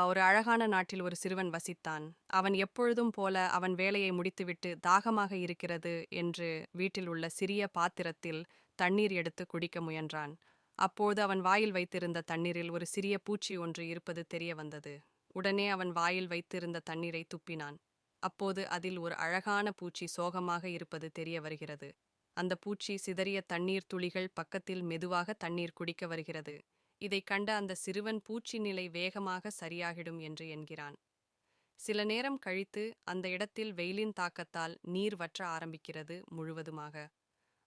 ஒரு அழகான நாட்டில் ஒரு சிறுவன் வசித்தான். அவன் எப்பொழுதும் போல அவன் வேலையை முடித்துவிட்டு தாகமாக இருக்கிறது என்று வீட்டில் உள்ள சிறிய பாத்திரத்தில் தண்ணீர் எடுத்து குடிக்க முயன்றான். அப்போது அவன் வாயில் வைத்திருந்த தண்ணீரில் ஒரு சிறிய பூச்சி ஒன்று இருப்பது தெரிய வந்தது. உடனே அவன் வாயில் வைத்திருந்த தண்ணீரை துப்பினான். அப்போது அதில் ஒரு அழகான பூச்சி சோகமாக இருப்பது தெரிய வருகிறது. அந்த பூச்சி சிதறிய தண்ணீர் துளிகள் பக்கத்தில் மெதுவாக தண்ணீர் குடிக்க வருகிறது. இதைக் கண்ட அந்த சிறுவன் பூச்சி நிலை வேகமாக சரியாகிடும் என்று எண்கிறான். சில நேரம் கழித்து அந்த இடத்தில் வெயிலின் தாக்கத்தால் நீர் வற்ற ஆரம்பிக்கிறது முழுவதுமாக.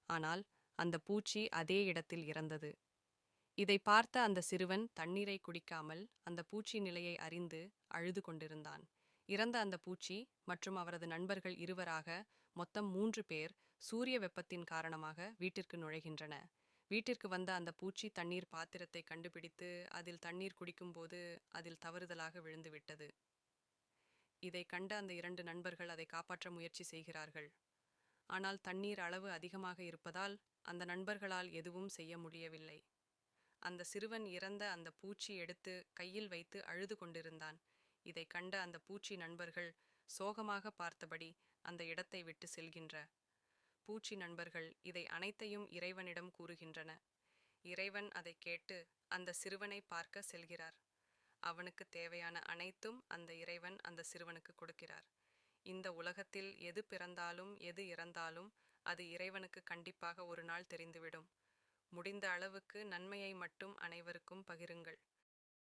ஆனால் அந்த பூச்சி அதே இடத்தில் இறந்தது. இதை பார்த்த அந்த சிறுவன் தண்ணீரை குடிக்காமல் அந்த பூச்சி நிலையை அறிந்து அழுது கொண்டிருந்தான். இறந்த அந்த பூச்சி மற்றும் அவரது நண்பர்கள் இருவராக மொத்தம் 3 பேர் சூரிய வெப்பத்தின் காரணமாக வீட்டிற்கு நுழைகின்றன. வீட்டிற்கு வந்த அந்த பூச்சி தண்ணீர் பாத்திரத்தை கண்டுபிடித்து அதில் தண்ணீர் குடிக்கும்போது அதில் தவறுதலாக விழுந்து விட்டது. இதை கண்ட அந்த 2 நண்பர்கள் அதை காப்பாற்ற முயற்சி செய்கிறார்கள். ஆனால் தண்ணீர் அளவு அதிகமாக இருப்பதால் அந்த நண்பர்களால் எதுவும் செய்ய முடியவில்லை. அந்த சிறுவன் இறந்த அந்த பூச்சி எடுத்து கையில் வைத்து அழுது கொண்டிருந்தான். இதை கண்ட அந்த பூச்சி நண்பர்கள் சோகமாக பார்த்தபடி அந்த இடத்தை விட்டு செல்கின்ற பூச்சி நண்பர்கள் இதை அனைத்தையும் இறைவனிடம் கூறுகின்றன. இறைவன் அதை கேட்டு அந்த சிறுவனை பார்க்க செல்கிறார். அவனுக்கு தேவையான அனைத்தும் அந்த இறைவன் அந்த சிறுவனுக்கு கொடுக்கிறார். இந்த உலகத்தில் எது பிறந்தாலும் எது இறந்தாலும் அது இறைவனுக்கு கண்டிப்பாக ஒரு நாள் தெரிந்துவிடும். முடிந்த அளவுக்கு நன்மையை மட்டும் அனைவருக்கும் பகிருங்கள்.